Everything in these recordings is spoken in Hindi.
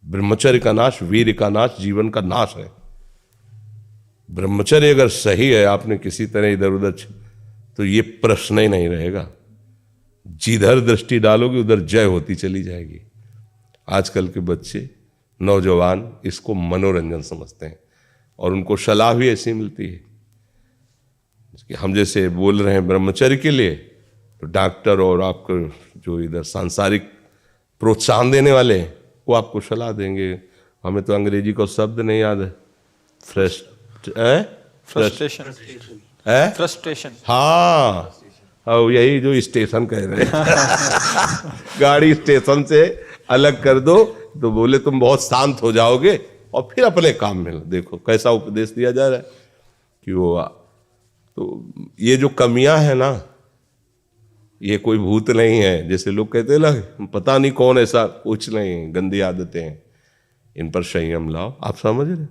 ब्रह्मचर्य का नाश वीर का नाश जीवन का नाश है। ब्रह्मचर्य अगर सही है, आपने किसी तरह इधर उधर तो ये प्रश्न ही नहीं रहेगा। जिधर दृष्टि डालोगे उधर जय होती चली जाएगी। आजकल के बच्चे नौजवान इसको मनोरंजन समझते हैं और उनको सलाह भी ऐसी मिलती है कि हम जैसे बोल रहे हैं ब्रह्मचर्य के लिए, तो डॉक्टर और आपको जो इधर सांसारिक प्रोत्साहन देने वाले हैं वो आपको सलाह देंगे। हमें तो अंग्रेजी का शब्द नहीं याद है, फ्रस्ट्रेशन। हाँ, यही जो स्टेशन कह रहे हैं गाड़ी स्टेशन से अलग कर दो तो बोले तुम बहुत शांत हो जाओगे और फिर अपने काम में देखो कैसा उपदेश दिया जा रहा है कि वो। तो ये जो कमियां है ना, ये कोई भूत नहीं है जैसे लोग कहते हैं ना, पता नहीं कौन, ऐसा कुछ नहीं, गंदी आदतें हैं, इन पर संयम लाओ। आप समझ रहे,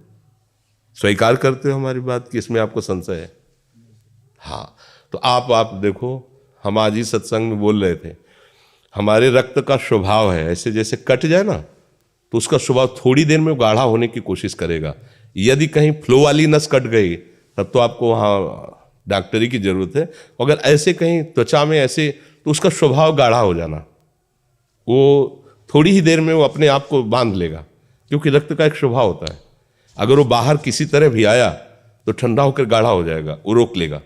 स्वीकार करते हो हमारी बात कि इसमें आपको संशय है? हाँ, तो आप देखो, हम आज ही सत्संग में बोल रहे थे, हमारे रक्त का स्वभाव है ऐसे, जैसे कट जाए ना तो उसका स्वभाव थोड़ी देर में गाढ़ा होने की कोशिश करेगा। यदि कहीं फ्लो वाली नस कट गई तब तो आपको वहाँ डॉक्टरी की जरूरत है। अगर ऐसे कहीं त्वचा में ऐसे, तो उसका स्वभाव गाढ़ा हो जाना, वो थोड़ी ही देर में वो अपने आप को बांध लेगा, क्योंकि रक्त का एक स्वभाव होता है। अगर वो बाहर किसी तरह भी आया तो ठंडा होकर गाढ़ा हो जाएगा, वो रोक लेगा।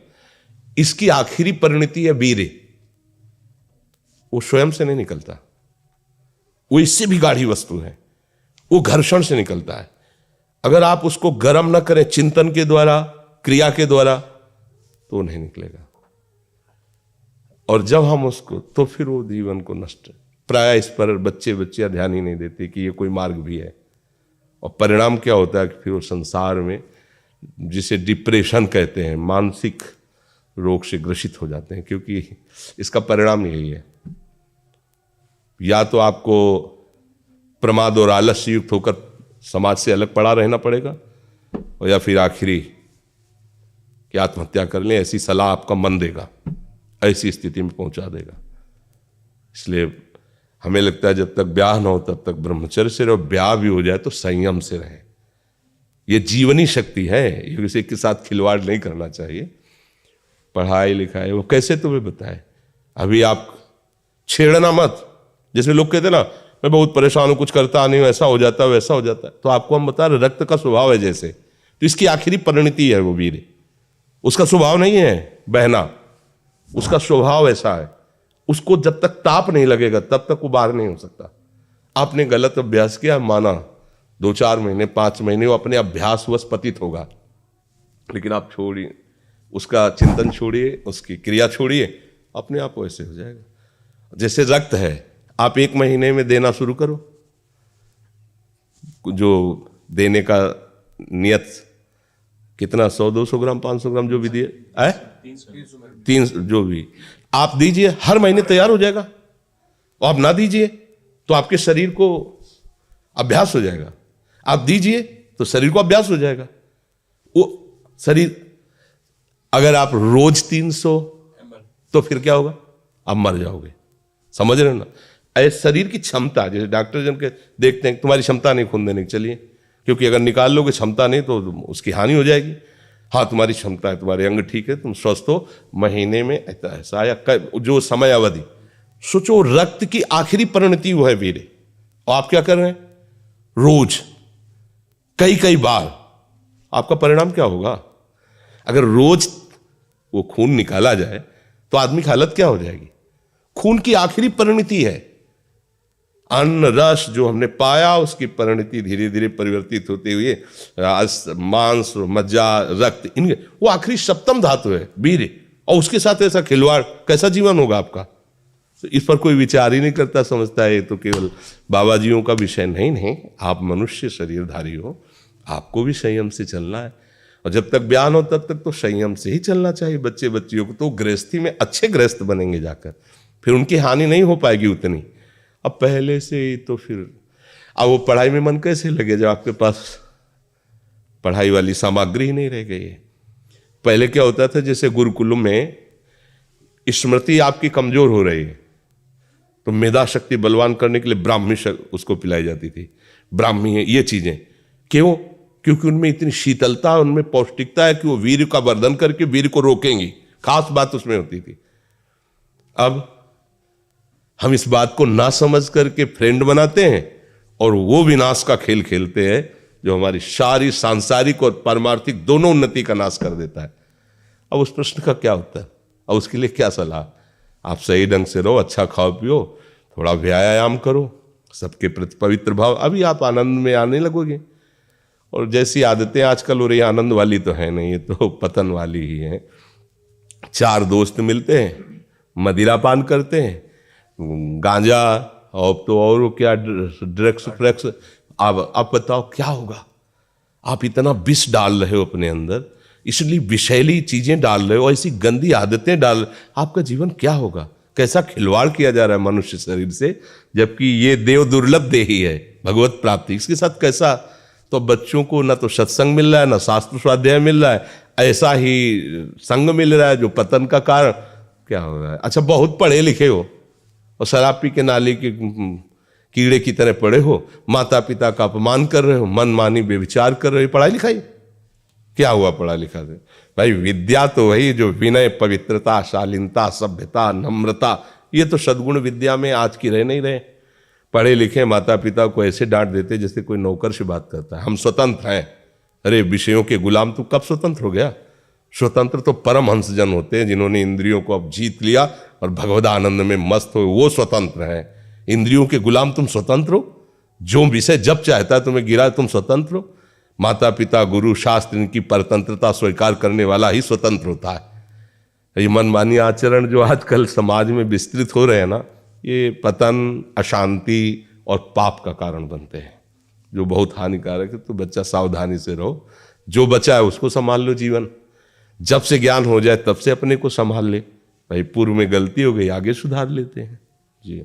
इसकी आखिरी परिणति है वीर्य, वो स्वयं से नहीं निकलता, वो इससे भी गाढ़ी वस्तु है, वो घर्षण से निकलता है। अगर आप उसको गर्म न करें चिंतन के द्वारा, क्रिया के द्वारा, तो नहीं निकलेगा। और जब हम उसको, तो फिर वो जीवन को नष्ट, प्राय इस पर बच्चे ध्यान ही नहीं देते कि ये कोई मार्ग भी है। और परिणाम क्या होता है कि फिर वो संसार में, जिसे डिप्रेशन कहते हैं, मानसिक रोग से ग्रसित हो जाते हैं, क्योंकि इसका परिणाम यही है। या तो आपको प्रमाद और आलस्य युक्त होकर समाज से अलग पड़ा रहना पड़ेगा, और या फिर आखिरी कि आत्महत्या कर लें, ऐसी सलाह आपका मन देगा, ऐसी स्थिति में पहुंचा देगा। इसलिए हमें लगता है जब तक ब्याह न हो तब तक ब्रह्मचर्य से रहो, ब्याह भी हो जाए तो संयम से रहे। ये जीवनी शक्ति है, ये किसी के साथ खिलवाड़ नहीं करना चाहिए। पढ़ाई लिखाई वो कैसे तुम्हें बताए, अभी आप छेड़ना मत। जैसे लोग कहते ना, मैं बहुत परेशान हूं, कुछ करता नहीं हूं, ऐसा हो जाता है वैसा हो जाता है, तो आपको हम बता रहे रक्त का स्वभाव है जैसे, तो इसकी आखिरी परिणति है वो वीर। उसका स्वभाव नहीं है बहना, उसका स्वभाव ऐसा है, उसको जब तक ताप नहीं लगेगा तब तक वो बाहर नहीं हो सकता। आपने गलत अभ्यास किया, माना 2-4 महीने 5 महीने वो अपने अभ्यासवश पतित होगा, लेकिन आप छोड़िए, उसका चिंतन छोड़िए, उसकी क्रिया छोड़िए, अपने आप वैसे हो जाएगा। जैसे रक्त है, आप 1 महीने में देना शुरू करो, जो देने का नियत कितना, 100-200 ग्राम 500 ग्राम जो भी दिए, 300 जो भी आप दीजिए, हर महीने तैयार हो जाएगा। और आप ना दीजिए तो आपके शरीर को अभ्यास हो जाएगा, आप दीजिए तो शरीर को अभ्यास हो जाएगा। वो शरीर, अगर आप रोज 300 तो फिर क्या होगा, आप मर जाओगे। समझ रहे हो ना? ऐसे शरीर की क्षमता, जैसे डॉक्टर जन के देखते हैं तुम्हारी क्षमता नहीं खून देने की, चलिए, क्योंकि अगर निकाल लोगे क्षमता नहीं तो उसकी हानि हो जाएगी। हाँ, तुम्हारी क्षमता है, तुम्हारे अंग ठीक है, तुम स्वस्थ हो, महीने में ऐसा या जो समय अवधि सोचो, रक्त की आखिरी परिणति वो है वीर्य। और आप क्या कर रहे हैं, रोज कई बार, आपका परिणाम क्या होगा? अगर रोज वो खून निकाला जाए तो आदमी की हालत क्या हो जाएगी? खून की आखिरी परिणति है, अन्न रस जो हमने पाया उसकी परिणति धीरे धीरे परिवर्तित होते हुए मांस, मज्जा, रक्त, इनके वो आखिरी सप्तम धातु है वीर्य। और उसके साथ ऐसा खिलवाड़, कैसा जीवन होगा आपका? तो इस पर कोई विचार ही नहीं करता, समझता है ये तो केवल बाबा जियों का विषय। नहीं, आप मनुष्य शरीरधारी हो, आपको भी संयम से चलना है। और जब तक ब्याह हो तब तक तो संयम से ही चलना चाहिए। बच्चियों को तो गृहस्थी में अच्छे गृहस्थ बनेंगे जाकर, फिर उनकी हानि नहीं हो पाएगी उतनी। अब पहले से ही तो फिर अब वो पढ़ाई में मन कैसे लगे जब आपके पास पढ़ाई वाली सामग्री ही नहीं रह गई है। पहले क्या होता था, जैसे गुरुकुल में स्मृति आपकी कमजोर हो रही है तो मेधा शक्ति बलवान करने के लिए ब्राह्मी उसको पिलाई जाती थी, ब्राह्मी है, ये चीजें। क्यों? क्योंकि उनमें इतनी शीतलता, उनमें पौष्टिकता है कि वो वीर का वर्धन करके वीर को रोकेंगी, खास बात उसमें होती थी। अब हम इस बात को ना समझ करके फ्रेंड बनाते हैं और वो विनाश का खेल खेलते हैं जो हमारी सारी सांसारिक और पारमार्थिक दोनों उन्नति का नाश कर देता है। अब उस प्रश्न का क्या होता है? अब उसके लिए क्या सलाह? आप सही ढंग से रहो, अच्छा खाओ पियो, थोड़ा व्यायाम करो, सबके प्रति पवित्र भाव, अभी आप आनंद में आने लगोगे। और जैसी आदतें आजकल हो रही, आनंद वाली तो है नहीं, ये तो पतन वाली ही है। 4 दोस्त मिलते हैं, मदिरा पान करते हैं, गांजा और तो और क्या ड्रग्स। आप बताओ क्या होगा? आप इतना विष डाल रहे हो अपने अंदर, इसलिए विषैली चीजें डाल रहे हो, ऐसी गंदी आदतें डाल, आपका जीवन क्या होगा? कैसा खिलवाड़ किया जा रहा है मनुष्य शरीर से, जबकि ये देव दुर्लभ देही है भगवत प्राप्ति, इसके साथ कैसा? तो बच्चों को ना तो सत्संग मिल रहा है, ना शास्त्र स्वाध्याय मिल रहा है, ऐसा ही संग मिल रहा है जो पतन का कारण क्या हो रहा है। अच्छा, बहुत पढ़े लिखे हो और शराब पी के नाली के कीड़े की तरह पड़े हो, माता पिता का अपमान कर रहे हो, मनमानी बेविचार कर रहे हो, पढ़ाई लिखाई क्या हुआ? पढ़ा लिखा से भाई विद्या तो वही जो विनय, पवित्रता, शालीनता, सभ्यता, नम्रता, ये तो सद्गुण विद्या में आज की रह नहीं रहे। पढ़े लिखे माता पिता को ऐसे डांट देते जैसे कोई नौकर से बात करता है, हम स्वतंत्र हैं। अरे विषयों के गुलाम तू कब स्वतंत्र हो गया? स्वतंत्र तो परमहंस जन होते हैं जिन्होंने इंद्रियों को अब जीत लिया और भगवद आनंद में मस्त हो, वो स्वतंत्र हैं। इंद्रियों के गुलाम तुम स्वतंत्र हो? जो विषय जब चाहता है तुम्हें गिरा, तुम स्वतंत्र हो? माता पिता, गुरु, शास्त्र, इनकी परतंत्रता स्वीकार करने वाला ही स्वतंत्र होता है। ये मनमानी आचरण जो आजकल समाज में विस्तृत हो रहे हैं ना, ये पतन, अशांति और पाप का कारण बनते हैं, जो बहुत हानिकारक है। तो बच्चा सावधानी से रहो, जो बचा है उसको संभाल लो। जीवन जब से ज्ञान हो जाए तब से अपने को संभाल ले। भाई पूर्व में गलती हो गई, आगे सुधार लेते हैं जी।